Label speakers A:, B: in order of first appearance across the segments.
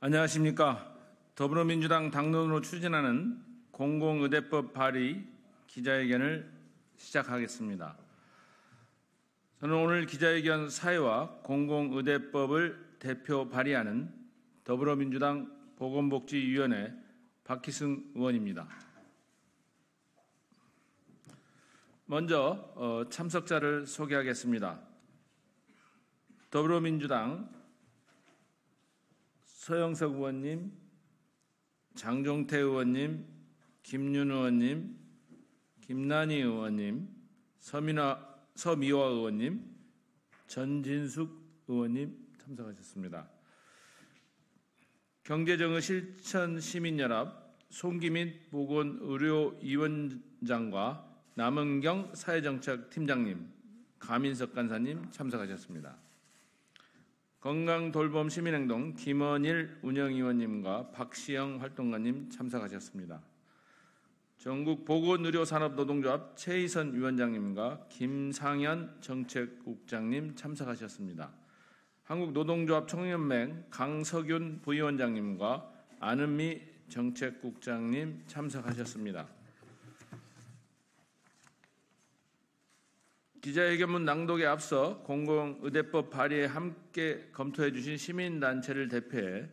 A: 안녕하십니까. 더불어민주당 당론으로 추진하는 공공의대법 발의 기자회견을 시작하겠습니다. 저는 오늘 기자회견 사회와 공공의대법을 대표 발의하는 더불어민주당 보건복지위원회 박희승 의원입니다. 먼저 참석자를 소개하겠습니다. 더불어민주당 서영석 의원님, 장종태 의원님, 김윤 의원님, 김난희 의원님, 서미화 의원님, 전진숙 의원님 참석하셨습니다. 경제정의 실천시민연합 송기민 보건의료위원장과 남은경 사회정책팀장님, 가민석 간사님 참석하셨습니다. 건강돌봄시민행동 김원일 운영위원님과 박시영 활동가님 참석하셨습니다. 전국보건의료산업노동조합 최희선 위원장님과 김상현 정책국장님 참석하셨습니다. 한국노동조합 총연맹 강석윤 부위원장님과 안은미 정책국장님 참석하셨습니다. 기자회견문 낭독에 앞서 공공의대법 발의에 함께 검토해 주신 시민단체를 대표해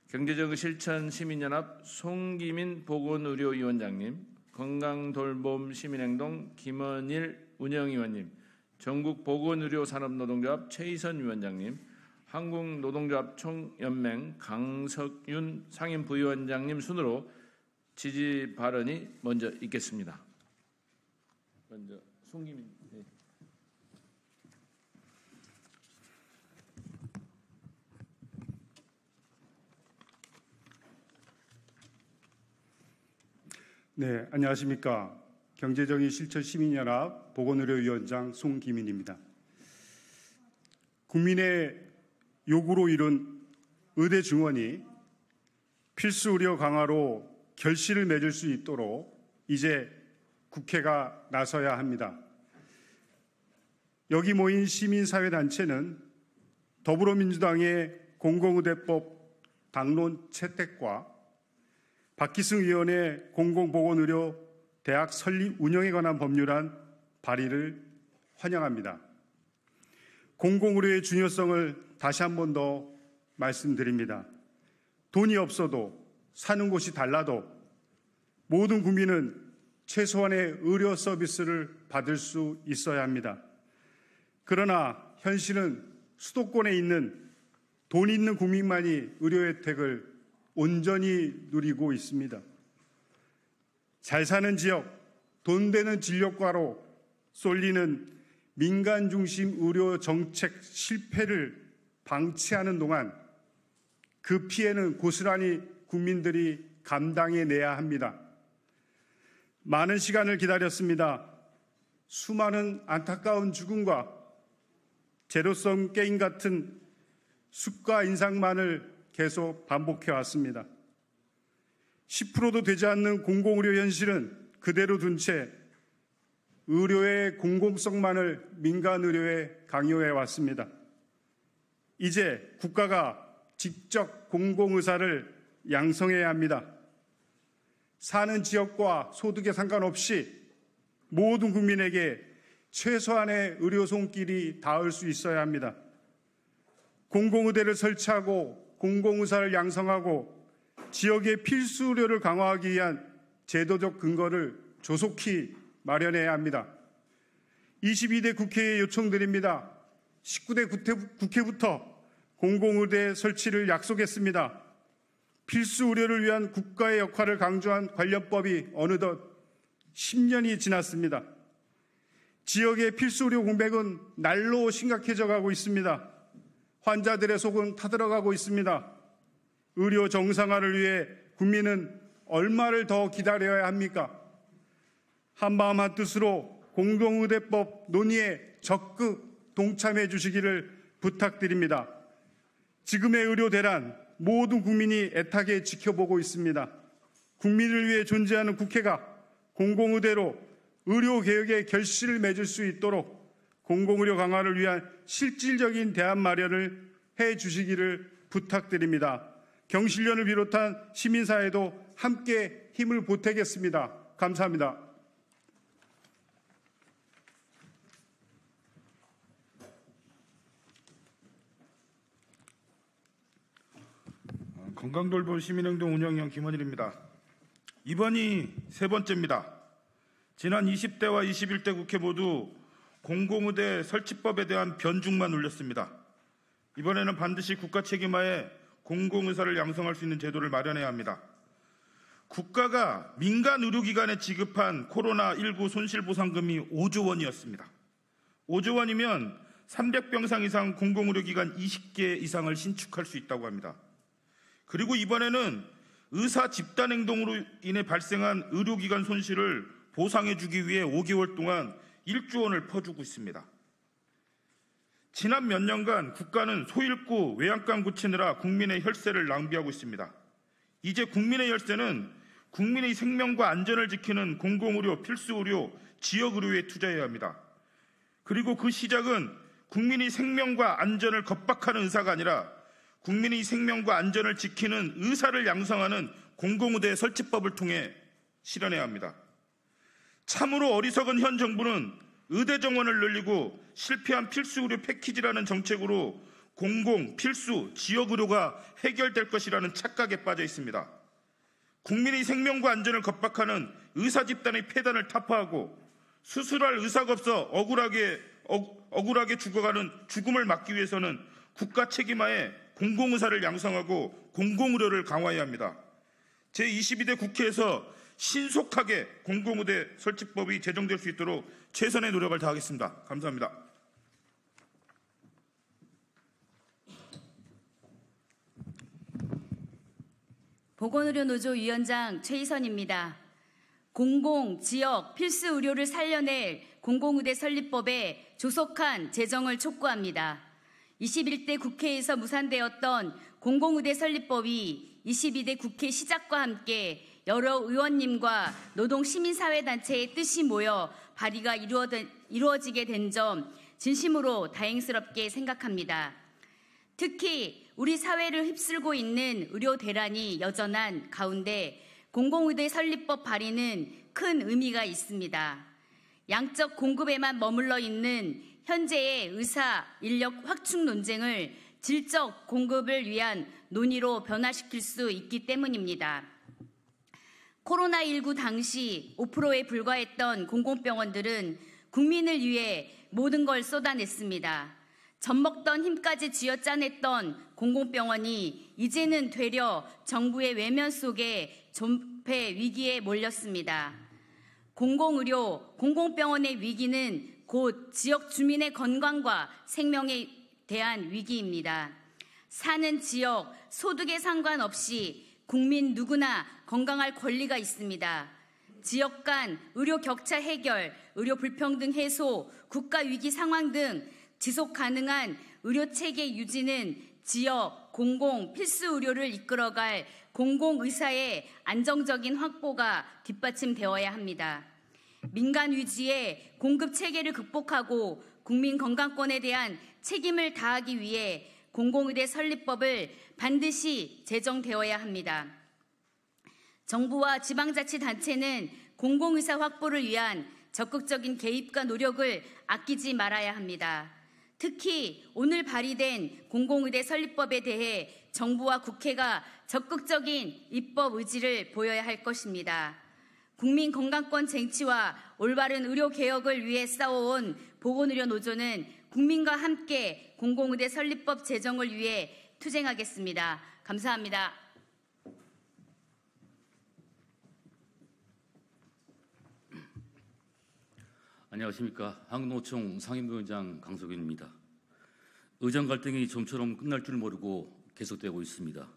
A: 경제정의 실천시민연합 송기민 보건의료위원장님, 건강돌봄시민행동 김원일 운영위원님, 전국보건의료산업노동조합 최희선 위원장님, 한국노동조합 총연맹 강석윤 상임부위원장님 순으로 지지 발언이 먼저 있겠습니다. 먼저 송기민.
B: 네, 안녕하십니까. 경제정의 실천시민연합 보건의료위원장 송기민입니다. 국민의 요구로 이룬 의대 증원이 필수 의료 강화로 결실을 맺을 수 있도록 이제 국회가 나서야 합니다. 여기 모인 시민사회단체는 더불어민주당의 공공의대법 당론 채택과 박희승 의원의 공공보건의료 대학 설립 운영에 관한 법률안 발의를 환영합니다. 공공의료의 중요성을 다시 한 번 더 말씀드립니다. 돈이 없어도 사는 곳이 달라도 모든 국민은 최소한의 의료 서비스를 받을 수 있어야 합니다. 그러나 현실은 수도권에 있는 돈 있는 국민만이 의료 혜택을 온전히 누리고 있습니다. 잘 사는 지역, 돈 되는 진료과로 쏠리는 민간 중심 의료 정책 실패를 방치하는 동안 그 피해는 고스란히 국민들이 감당해내야 합니다. 많은 시간을 기다렸습니다. 수많은 안타까운 죽음과 제로섬 게임 같은 수가 인상만을 계속 반복해왔습니다. 10%도 되지 않는 공공의료 현실은 그대로 둔 채 의료의 공공성만을 민간의료에 강요해왔습니다. 이제 국가가 직접 공공의사를 양성해야 합니다. 사는 지역과 소득에 상관없이 모든 국민에게 최소한의 의료 손길이 닿을 수 있어야 합니다. 공공의대를 설치하고 공공의사를 양성하고 지역의 필수 의료를 강화하기 위한 제도적 근거를 조속히 마련해야 합니다. 22대 국회에 요청드립니다. 19대 국회부터 공공의대 설치를 약속했습니다. 필수 의료를 위한 국가의 역할을 강조한 관련법이 어느덧 10년이 지났습니다. 지역의 필수 의료 공백은 날로 심각해져 가고 있습니다. 환자들의 속은 타들어가고 있습니다. 의료 정상화를 위해 국민은 얼마를 더 기다려야 합니까? 한마음 한뜻으로 공공의대법 논의에 적극 동참해 주시기를 부탁드립니다. 지금의 의료 대란 모든 국민이 애타게 지켜보고 있습니다. 국민을 위해 존재하는 국회가 공공의대로 의료개혁의 결실을 맺을 수 있도록 공공의료 강화를 위한 실질적인 대안 마련을 해 주시기를 부탁드립니다. 경실련을 비롯한 시민사회도 함께 힘을 보태겠습니다. 감사합니다.
C: 건강돌봄 시민행동 운영위원 김원일입니다. 이번이 세 번째입니다. 지난 20대와 21대 국회 모두 공공의대 설치법에 대한 변죽만 올렸습니다. 이번에는 반드시 국가 책임하에 공공의사를 양성할 수 있는 제도를 마련해야 합니다. 국가가 민간 의료기관에 지급한 코로나19 손실보상금이 5조 원이었습니다. 5조 원이면 300병상 이상 공공의료기관 20개 이상을 신축할 수 있다고 합니다. 그리고 이번에는 의사 집단행동으로 인해 발생한 의료기관 손실을 보상해주기 위해 5개월 동안 1조 원을 퍼주고 있습니다. 지난 몇 년간 국가는 소잃고 외양간 고치느라 국민의 혈세를 낭비하고 있습니다. 이제 국민의 혈세는 국민의 생명과 안전을 지키는 공공의료, 필수의료, 지역의료에 투자해야 합니다. 그리고 그 시작은 국민의 생명과 안전을 겁박하는 의사가 아니라 국민의 생명과 안전을 지키는 의사를 양성하는 공공의대 설치법을 통해 실현해야 합니다. 참으로 어리석은 현 정부는 의대 정원을 늘리고 실패한 필수의료 패키지라는 정책으로 공공, 필수, 지역의료가 해결될 것이라는 착각에 빠져 있습니다. 국민의 생명과 안전을 겁박하는 의사 집단의 폐단을 타파하고 수술할 의사가 없어 억울하게 죽어가는 죽음을 막기 위해서는 국가 책임하에 공공의사를 양성하고 공공의료를 강화해야 합니다. 제22대 국회에서 신속하게 공공의대 설치법이 제정될 수 있도록 최선의 노력을 다하겠습니다. 감사합니다.
D: 보건의료노조 위원장 최희선입니다. 공공, 지역, 필수 의료를 살려낼 공공의대 설립법에 조속한 제정을 촉구합니다. 21대 국회에서 무산되었던 공공의대 설립법이 22대 국회 시작과 함께 여러 의원님과 노동시민사회단체의 뜻이 모여 발의가 이루어지게 된 점 진심으로 다행스럽게 생각합니다. 특히 우리 사회를 휩쓸고 있는 의료 대란이 여전한 가운데 공공의대 설립법 발의는 큰 의미가 있습니다. 양적 공급에만 머물러 있는 현재의 의사 인력 확충 논쟁을 질적 공급을 위한 논의로 변화시킬 수 있기 때문입니다. 코로나19 당시 5%에 불과했던 공공병원들은 국민을 위해 모든 걸 쏟아냈습니다. 젖먹던 힘까지 쥐어짜냈던 공공병원이 이제는 되려 정부의 외면 속에 존폐 위기에 몰렸습니다. 공공의료, 공공병원의 위기는 곧 지역 주민의 건강과 생명에 대한 위기입니다. 사는 지역, 소득에 상관없이 국민 누구나 건강할 권리가 있습니다. 지역 간 의료 격차 해결, 의료 불평등 해소, 국가 위기 상황 등 지속 가능한 의료 체계 유지는 지역, 공공, 필수 의료를 이끌어갈 공공의사의 안정적인 확보가 뒷받침되어야 합니다. 민간 위주의 공급 체계를 극복하고 국민 건강권에 대한 책임을 다하기 위해 공공의대 설립법을 반드시 제정되어야 합니다. 정부와 지방자치단체는 공공의사 확보를 위한 적극적인 개입과 노력을 아끼지 말아야 합니다. 특히 오늘 발의된 공공의대 설립법에 대해 정부와 국회가 적극적인 입법 의지를 보여야 할 것입니다. 국민 건강권 쟁취와 올바른 의료 개혁을 위해 싸워온 보건의료노조는 국민과 함께 공공의대 설립법 제정을 위해 투쟁하겠습니다. 감사합니다.
E: 안녕하십니까. 한국노총 상임위원장 강석윤입니다. 의정 갈등이 좀처럼 끝날 줄 모르고 계속되고 있습니다.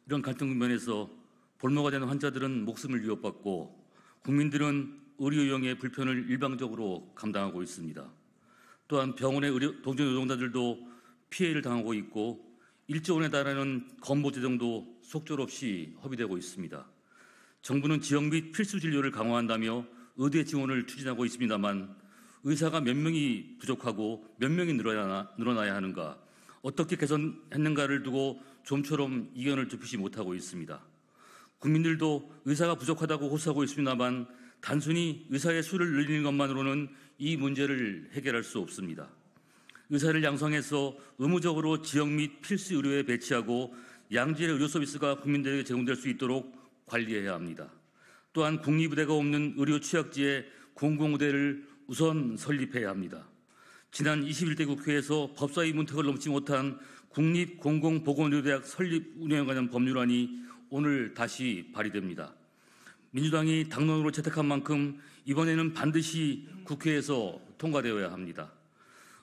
E: 이런 갈등 국면에서 볼모가 되는 환자들은 목숨을 위협받고 국민들은 의료 이용의 불편을 일방적으로 감당하고 있습니다. 또한 병원의 동료 노동자들도 피해를 당하고 있고 1조 원에 달하는 건보 재정도 속절없이 허비되고 있습니다. 정부는 지역 및 필수 진료를 강화한다며 의대 지원을 추진하고 있습니다만 의사가 몇 명이 부족하고 몇 명이 늘어나야 하는가, 어떻게 개선했는가를 두고 좀처럼 이견을 좁히지 못하고 있습니다. 국민들도 의사가 부족하다고 호소하고 있습니다만 단순히 의사의 수를 늘리는 것만으로는 이 문제를 해결할 수 없습니다. 의사를 양성해서 의무적으로 지역 및 필수 의료에 배치하고 양질의 의료 서비스가 국민들에게 제공될 수 있도록 관리해야 합니다. 또한 국립의대가 없는 의료 취약지에 공공의대를 우선 설립해야 합니다. 지난 21대 국회에서 법사위 문턱을 넘지 못한 국립공공보건의료대학 설립 운영에 관한 법률안이 오늘 다시 발의됩니다. 민주당이 당론으로 채택한 만큼 이번에는 반드시 국회에서 통과되어야 합니다.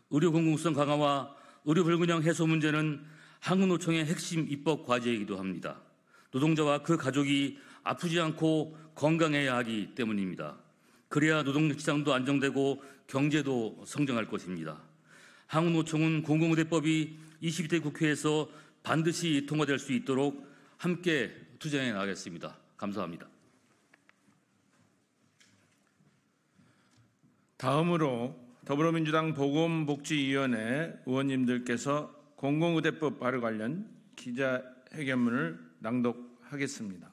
E: 의료 공공성 강화와 의료 불균형 해소 문제는 한국노총의 핵심 입법 과제이기도 합니다. 노동자와 그 가족이 아프지 않고 건강해야 하기 때문입니다. 그래야 노동시장도 안정되고 경제도 성장할 것입니다. 한국노총은 공공의대법이 22대 국회에서 반드시 통과될 수 있도록 함께 투쟁해 나가겠습니다. 감사합니다.
A: 다음으로 더불어민주당 보건복지위원회 의원님들께서 공공의대법 발의 관련 기자회견문을 낭독하겠습니다.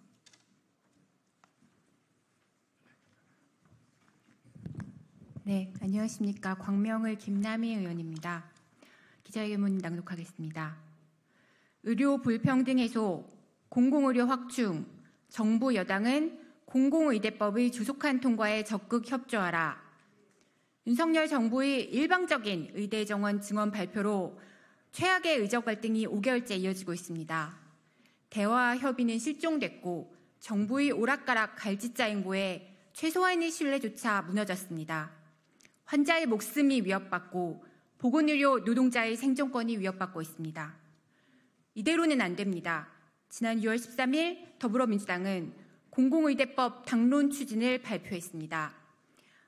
F: 네, 안녕하십니까. 광명을 김남희 의원입니다. 기자회견문 낭독하겠습니다. 의료 불평등 해소, 공공의료 확충, 정부 여당은 공공의대법의 조속한 통과에 적극 협조하라. 윤석열 정부의 일방적인 의대 정원 증원 발표로 최악의 의적 갈등이 5개월째 이어지고 있습니다. 대화 협의는 실종됐고 정부의 오락가락 갈짓자 행보에 최소한의 신뢰조차 무너졌습니다. 환자의 목숨이 위협받고 보건의료 노동자의 생존권이 위협받고 있습니다. 이대로는 안 됩니다. 지난 6월 13일 더불어민주당은 공공의대법 당론 추진을 발표했습니다.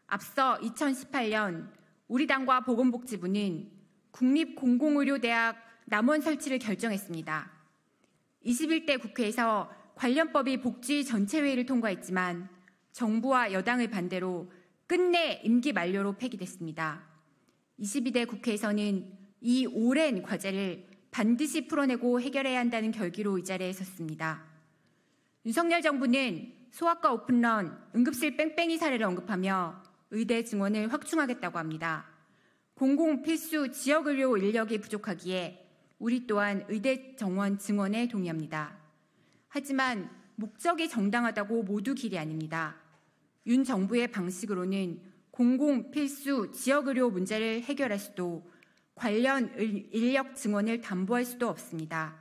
F: 앞서 2018년 우리 당과 보건복지부는 국립공공의료대학 남원 설치를 결정했습니다. 21대 국회에서 관련법이 복지 전체회의를 통과했지만 정부와 여당의 반대로 끝내 임기 만료로 폐기됐습니다. 22대 국회에서는 이 오랜 과제를 반드시 풀어내고 해결해야 한다는 결기로 이 자리에 섰습니다. 윤석열 정부는 소아과 오픈런, 응급실 뺑뺑이 사례를 언급하며 의대 증원을 확충하겠다고 합니다. 공공 필수 지역의료 인력이 부족하기에 우리 또한 의대 정원 증원에 동의합니다. 하지만 목적이 정당하다고 모두 길이 아닙니다. 윤 정부의 방식으로는 공공 필수 지역의료 문제를 해결할 수도 관련 인력 증원을 담보할 수도 없습니다.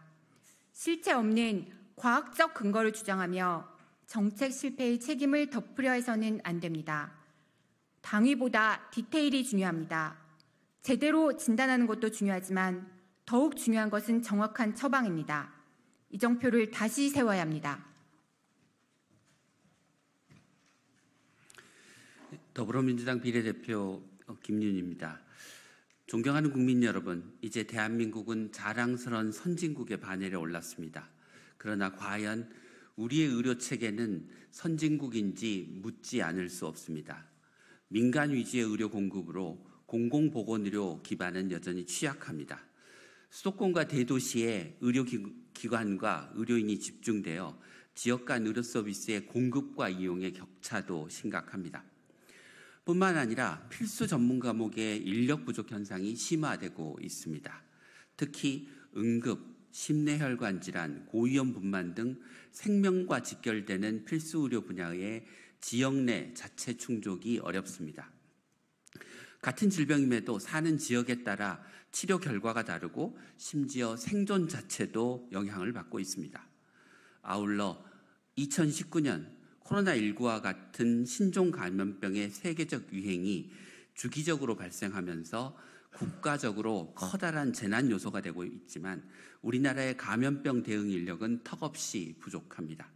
F: 실체 없는 과학적 근거를 주장하며 정책 실패의 책임을 덮으려 해서는 안 됩니다. 당위보다 디테일이 중요합니다. 제대로 진단하는 것도 중요하지만 더욱 중요한 것은 정확한 처방입니다. 이정표를 다시 세워야 합니다.
G: 더불어민주당 비례대표 김윤희입니다. 존경하는 국민 여러분, 이제 대한민국은 자랑스러운 선진국의 반열에 올랐습니다. 그러나 과연 우리의 의료체계는 선진국인지 묻지 않을 수 없습니다. 민간 위주의 의료 공급으로 공공보건의료 기반은 여전히 취약합니다. 수도권과 대도시에 의료기관과 의료인이 집중되어 지역 간 의료 서비스의 공급과 이용의 격차도 심각합니다. 뿐만 아니라 필수 전문 과목의 인력 부족 현상이 심화되고 있습니다. 특히 응급, 심내혈관 질환, 고위험 분만 등 생명과 직결되는 필수 의료 분야의 지역 내 자체 충족이 어렵습니다. 같은 질병임에도 사는 지역에 따라 치료 결과가 다르고 심지어 생존 자체도 영향을 받고 있습니다. 아울러 2019년 코로나19와 같은 신종 감염병의 세계적 유행이 주기적으로 발생하면서 국가적으로 커다란 재난 요소가 되고 있지만 우리나라의 감염병 대응 인력은 턱없이 부족합니다.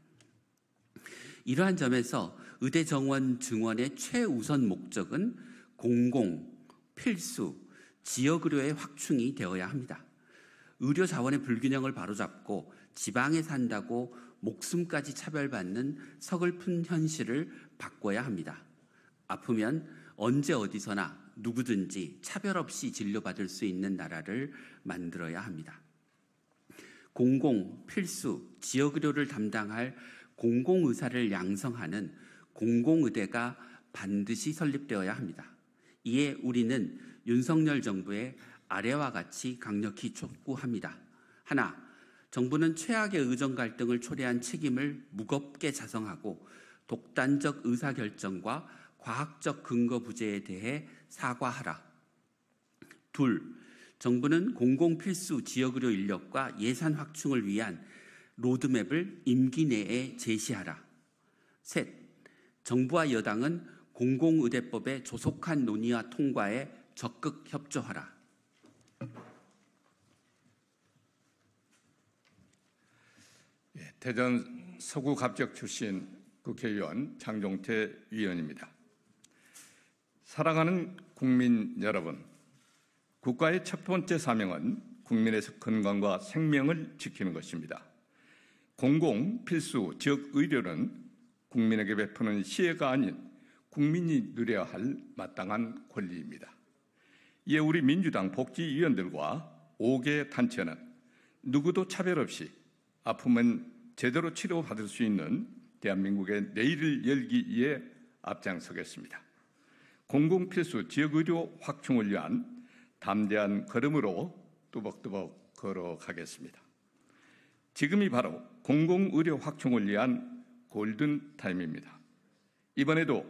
G: 이러한 점에서 의대 정원 증원의 최우선 목적은 공공, 필수, 지역의료의 확충이 되어야 합니다. 의료 자원의 불균형을 바로잡고 지방에 산다고 목숨까지 차별받는 서글픈 현실을 바꿔야 합니다. 아프면 언제 어디서나 누구든지 차별 없이 진료받을 수 있는 나라를 만들어야 합니다. 공공, 필수, 지역의료를 담당할 공공의사를 양성하는 공공의대가 반드시 설립되어야 합니다. 이에 우리는 윤석열 정부의 아래와 같이 강력히 촉구합니다. 하나, 정부는 최악의 의정 갈등을 초래한 책임을 무겁게 자성하고 독단적 의사결정과 과학적 근거 부재에 대해 사과하라. 둘, 정부는 공공필수 지역의료 인력과 예산 확충을 위한 로드맵을 임기 내에 제시하라. 셋, 정부와 여당은 공공의대법의 조속한 논의와 통과에 적극 협조하라.
H: 대전 서구 갑적 출신 국회의원 장종태 위원입니다. 사랑하는 국민 여러분, 국가의 첫 번째 사명은 국민의 건강과 생명을 지키는 것입니다. 공공, 필수, 지역 의료는 국민에게 베푸는 시혜가 아닌 국민이 누려야 할 마땅한 권리입니다. 이에 우리 민주당 복지위원들과 5개 단체는 누구도 차별 없이 아프면 제대로 치료받을 수 있는 대한민국의 내일을 열기 위해 앞장서겠습니다. 공공필수 지역의료 확충을 위한 담대한 걸음으로 뚜벅뚜벅 걸어가겠습니다. 지금이 바로 공공의료 확충을 위한 골든타임입니다. 이번에도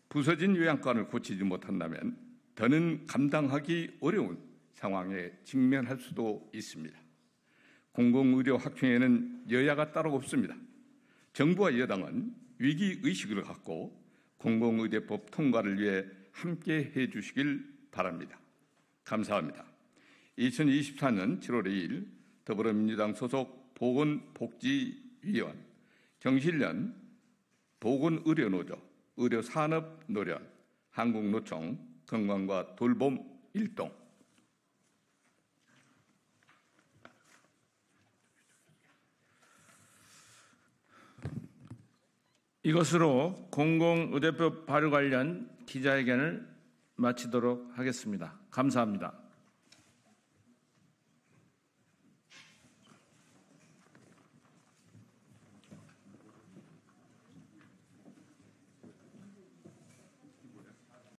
H: 부서진 요양관을 고치지 못한다면 더는 감당하기 어려운 상황에 직면할 수도 있습니다. 공공의료 확충에는 여야가 따로 없습니다. 정부와 여당은 위기의식을 갖고 공공의대법 통과를 위해 함께해 주시길 바랍니다. 감사합니다. 2024년 7월 2일 더불어민주당 소속 보건복지위원, 경실련 보건의료노조, 의료산업노련, 한국노총, 건강과 돌봄 일동.
A: 이것으로 공공의대법 발의 관련 기자회견을 마치도록 하겠습니다. 감사합니다.